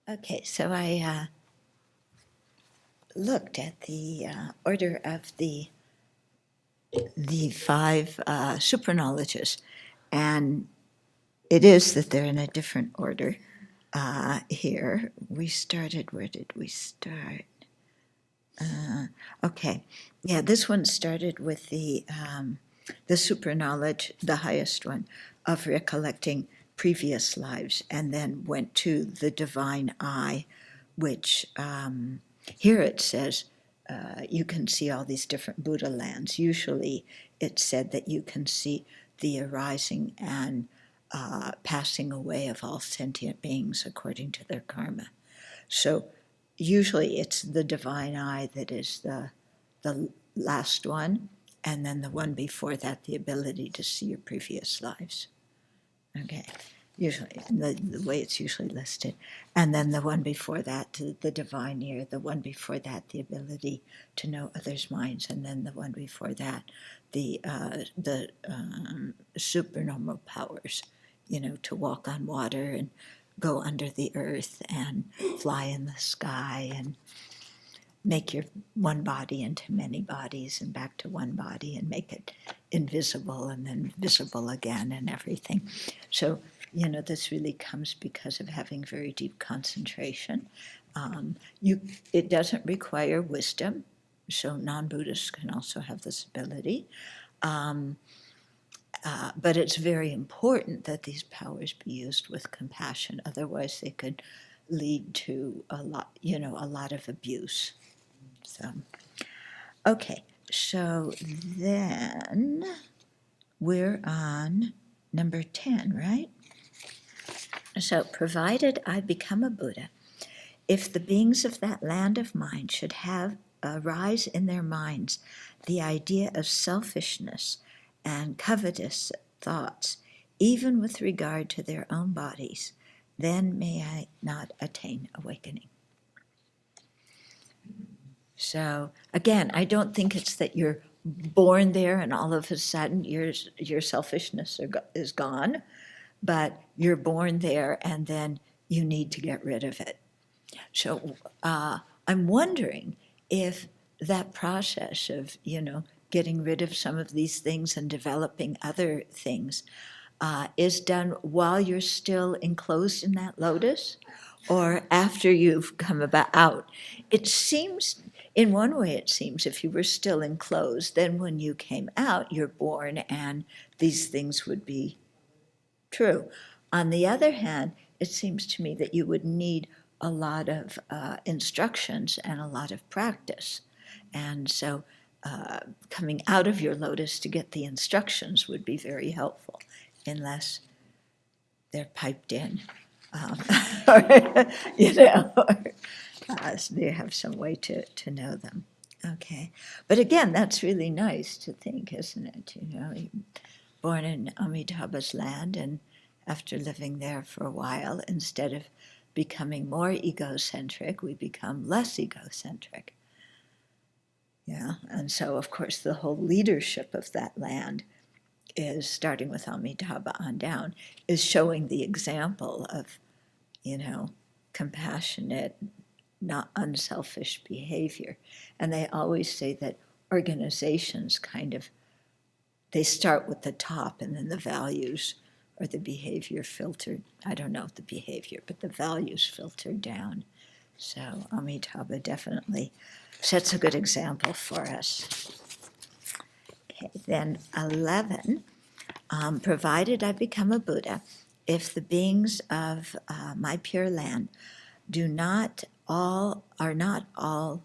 Okay, so I looked at the order of the five superknowledges, and it is that they're in a different order. Here we started. Where did we start? Okay, yeah, this one started with the superknowledge, the highest one, of recollecting previous lives, and then went to the divine eye, which here it says you can see all these different Buddha lands. Usually it's said that you can see the arising and passing away of all sentient beings according to their karma. So usually it's the divine eye that is the last one, and then the one before that, the ability to see your previous lives. Okay, usually the way it's usually listed, and then the one before that, the divine ear. The one before that, the ability to know others' minds, and then the one before that, the supernormal powers. You know, to walk on water and go under the earth and fly in the sky and make your one body into many bodies and back to one body and make it invisible and then visible again and everything. So, you know, this really comes because of having very deep concentration. It doesn't require wisdom, so non-Buddhists can also have this ability. But it's very important that these powers be used with compassion. Otherwise, they could lead to a lot of abuse. So, okay, so then we're on number 10, right? So, provided I become a Buddha, if the beings of that land of mine should have arise in their minds the idea of selfishness and covetous thoughts, even with regard to their own bodies, then may I not attain awakening. So again, I don't think it's that you're born there and all of a sudden your selfishness is gone, but you're born there and then you need to get rid of it. So I'm wondering if that process of, getting rid of some of these things and developing other things is done while you're still enclosed in that lotus or after you've come about out. It seems, in one way, it seems if you were still enclosed, then when you came out, you're born and these things would be true. On the other hand, it seems to me that you would need a lot of instructions and a lot of practice. And so coming out of your lotus to get the instructions would be very helpful, unless they're piped in. Or, so they have some way to know them. Okay. But again, that's really nice to think, isn't it? Born in Amitabha's land, and after living there for a while, instead of becoming more egocentric, we become less egocentric. Yeah, and so of course the whole leadership of that land is, starting with Amitabha on down, is showing the example of, compassionate, not unselfish behavior. And they always say that organizations they start with the top and then the values or the behavior filtered. I don't know the behavior, but the values filtered down. So Amitabha definitely sets a good example for us. Okay, then 11, provided I become a Buddha, if the beings of my pure land are not all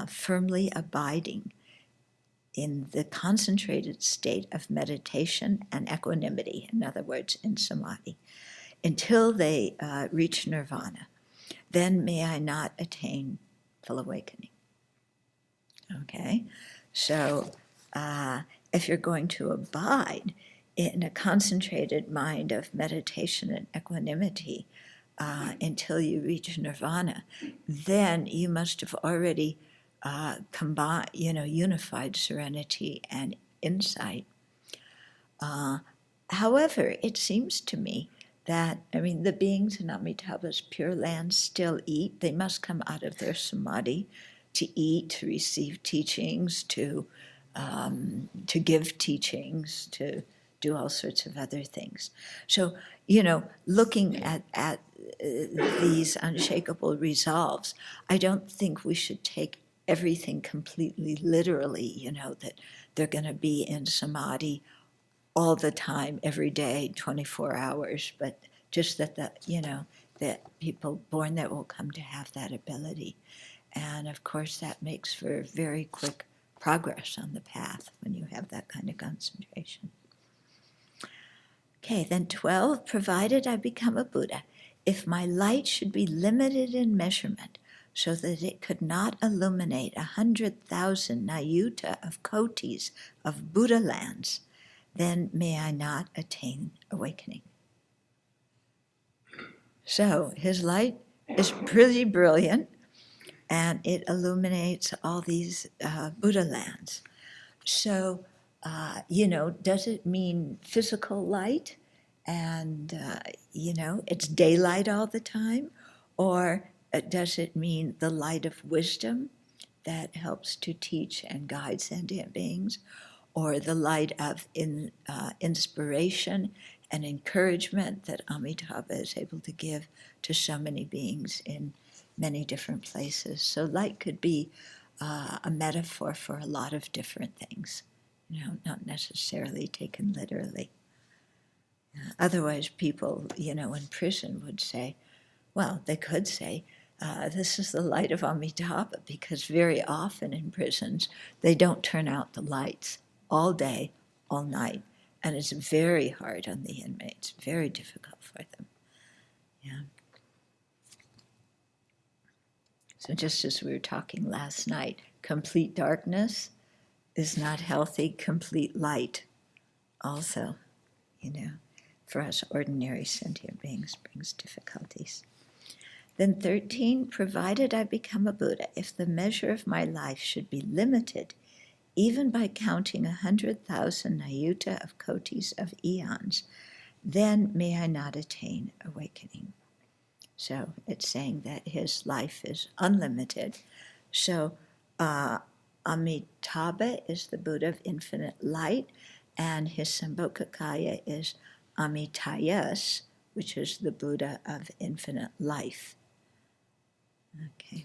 firmly abiding in the concentrated state of meditation and equanimity, in other words, in samadhi, until they reach nirvana, then may I not attain full awakening. Okay, so if you're going to abide in a concentrated mind of meditation and equanimity until you reach nirvana, then you must have already combined, unified serenity and insight. However, it seems to me that, I mean, the beings in Amitabha's Pure Land still eat. They must come out of their samadhi to eat, to receive teachings, to give teachings, to do all sorts of other things. So, looking at these unshakable resolves, I don't think we should take everything completely literally, that they're going to be in samadhi all the time, every day, 24 hours, but just that that people born there will come to have that ability. And of course, that makes for very quick progress on the path when you have that kind of concentration. Okay, then 12, provided I become a Buddha, if my light should be limited in measurement so that it could not illuminate 100,000 Nayuta of Kotis of Buddha lands, then may I not attain awakening. So his light is pretty brilliant, and it illuminates all these Buddha lands. So, does it mean physical light and, it's daylight all the time? Or does it mean the light of wisdom that helps to teach and guide sentient beings? Or the light of inspiration and encouragement that Amitabha is able to give to so many beings in many different places. So light could be a metaphor for a lot of different things, not necessarily taken literally. Otherwise, people, in prison would say, well, they could say, this is the light of Amitabha, because very often in prisons, they don't turn out the lights all day, all night. And it's very hard on the inmates, very difficult for them. Yeah. So just as we were talking last night, complete darkness is not healthy. Complete light also, for us ordinary sentient beings brings difficulties. Then 13, provided I become a Buddha, if the measure of my life should be limited, even by counting 100,000 Nayuta of Kotis of eons, then may I not attain awakening. So it's saying that his life is unlimited. So Amitabha is the Buddha of infinite light, and his Sambhogakaya is Amitayas, which is the Buddha of infinite life. Okay.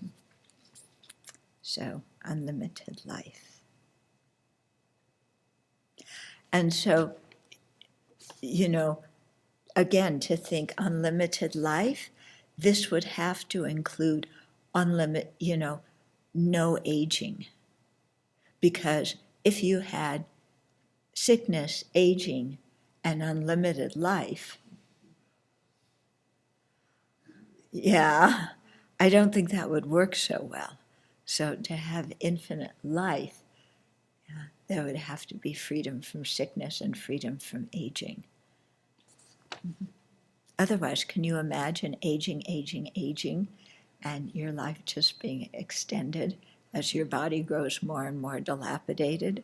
So unlimited life. And so, again, to think unlimited life, this would have to include no aging. Because if you had sickness, aging, and unlimited life, I don't think that would work so well. So to have infinite life, there would have to be freedom from sickness and freedom from aging. Mm-hmm. Otherwise, can you imagine aging, and your life just being extended as your body grows more and more dilapidated?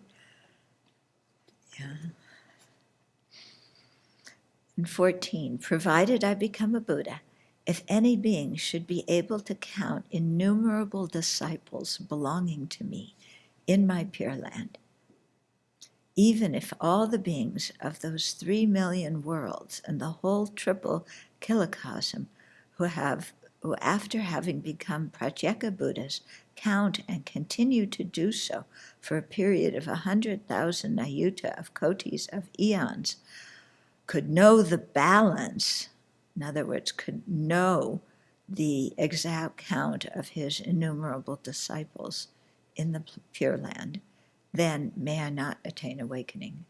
Yeah. And 14, provided I become a Buddha, if any being should be able to count innumerable disciples belonging to me in my Pure Land, even if all the beings of those 3 million worlds and the whole triple kilocosm who after having become Pratyeka Buddhas count and continue to do so for a period of 100,000 Nayuta of Kotis of eons, could know the balance, in other words, could know the exact count of his innumerable disciples in the Pure Land, then may I not attain awakening.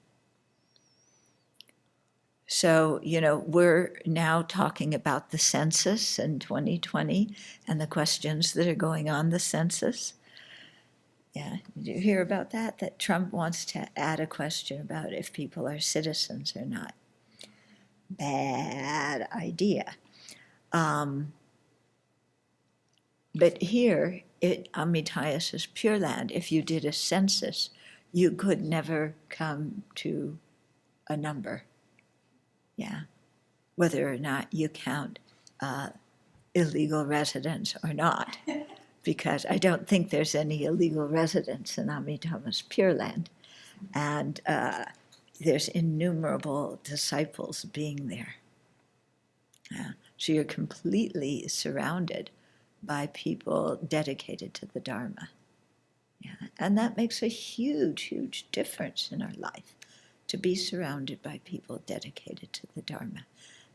So, we're now talking about the census in 2020 and the questions that are going on the census. Yeah, did you hear about that? That Trump wants to add a question about if people are citizens or not. Bad idea. But here, Amitayas is Pure Land. If you did a census, you could never come to a number. Yeah. whether or not you count illegal residents or not, because I don't think there's any illegal residents in Amitabha's Pure Land. And there's innumerable disciples being there. So you're completely surrounded by people dedicated to the Dharma. Yeah. And that makes a huge, huge difference in our life, to be surrounded by people dedicated to the Dharma,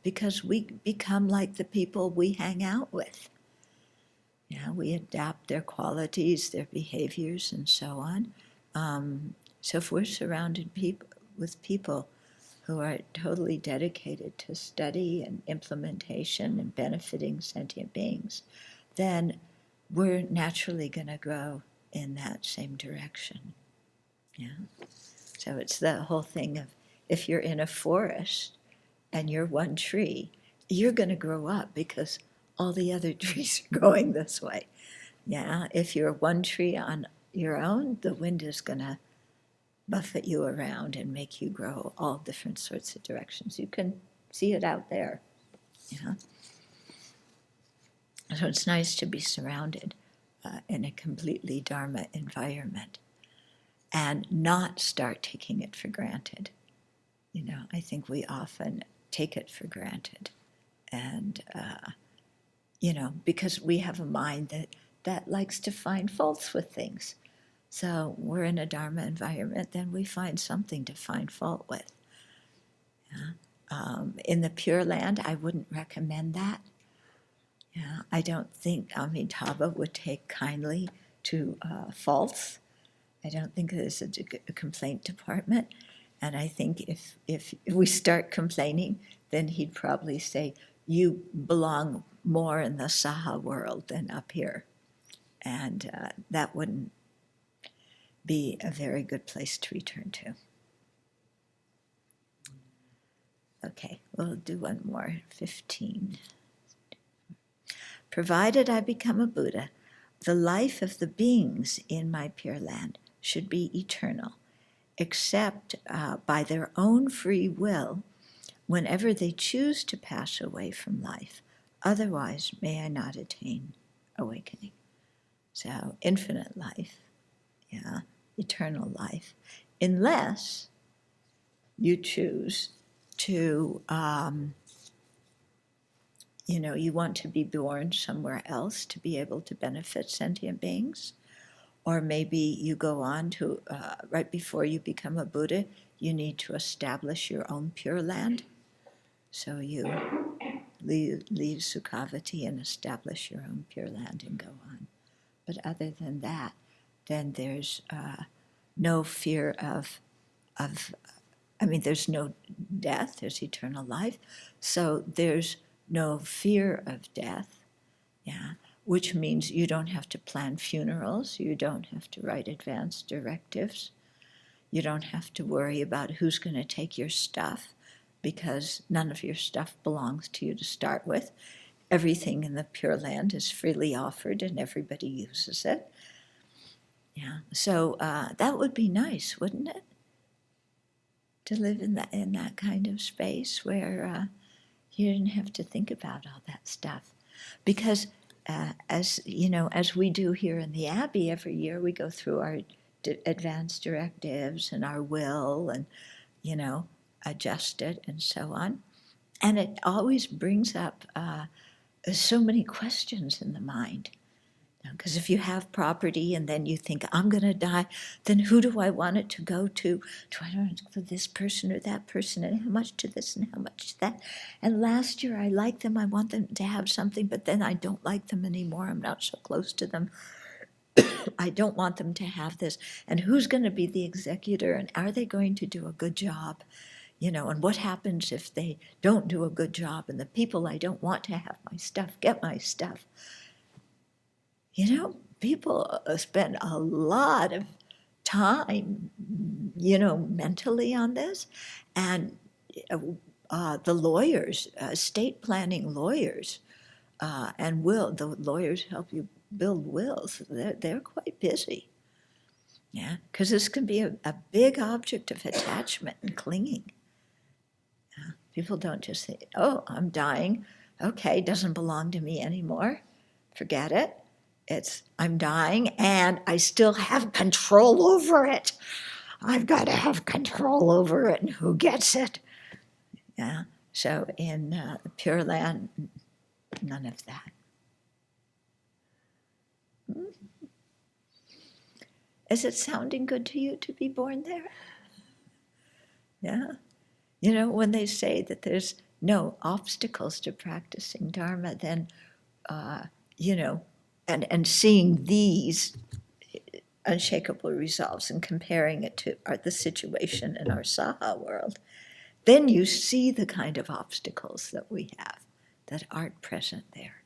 because we become like the people we hang out with. Yeah, we adapt their qualities, their behaviors, and so on. So if we're surrounded with people who are totally dedicated to study and implementation and benefiting sentient beings, then we're naturally going to grow in that same direction. Yeah. So it's the whole thing of, if you're in a forest and you're one tree, you're going to grow up because all the other trees are going this way. Yeah. If you're one tree on your own, the wind is going to buffet you around and make you grow all different sorts of directions. You can see it out there. Yeah. So it's nice to be surrounded in a completely Dharma environment and not start taking it for granted. I think we often take it for granted. And, because we have a mind that likes to find faults with things. So we're in a Dharma environment, then we find something to find fault with. Yeah. In the Pure Land, I wouldn't recommend that. Yeah, I don't think Amitabha would take kindly to faults. I don't think there's a complaint department. And I think if we start complaining, then he'd probably say, you belong more in the Saha world than up here. And that wouldn't be a very good place to return to. Okay, we'll do one more, 15. Provided I become a Buddha, the life of the beings in my Pure Land should be eternal, except by their own free will whenever they choose to pass away from life. Otherwise, may I not attain awakening. So, infinite life, yeah, eternal life, unless you choose to, you want to be born somewhere else to be able to benefit sentient beings. Or maybe you go on to, right before you become a Buddha, you need to establish your own Pure Land. So you leave Sukhavati and establish your own Pure Land and go on. But other than that, then there's no fear there's no death, there's eternal life. So there's no fear of death, yeah, which means you don't have to plan funerals, you don't have to write advance directives, you don't have to worry about who's going to take your stuff, because none of your stuff belongs to you to start with. Everything in the Pure Land is freely offered and everybody uses it. Yeah, so that would be nice, wouldn't it? To live in that kind of space where you didn't have to think about all that stuff. Because as we do here in the Abbey every year, we go through our advance directives and our will and, adjust it and so on. And it always brings up so many questions in the mind. Because if you have property and then you think, I'm going to die, then who do I want it to go to? Do I want it to go to this person or that person? And how much to this and how much to that? And last year I liked them. I want them to have something, but then I don't like them anymore. I'm not so close to them. I don't want them to have this. And who's going to be the executor? And are they going to do a good job? And what happens if they don't do a good job and the people I don't want to have my stuff get my stuff? People spend a lot of time, mentally on this. And the lawyers, estate planning lawyers, and the lawyers help you build wills. They're quite busy. Yeah, because this can be a big object of attachment and clinging. Yeah. People don't just say, oh, I'm dying. Okay, doesn't belong to me anymore. Forget it. It's, I'm dying and I still have control over it. I've got to have control over it, and who gets it? Yeah. So in Pure Land, none of that. Is it sounding good to you to be born there? Yeah. You know, when they say that there's no obstacles to practicing Dharma, then, you know, and seeing these unshakable resolves and comparing it to the situation in our Saha world, then you see the kind of obstacles that we have that aren't present there.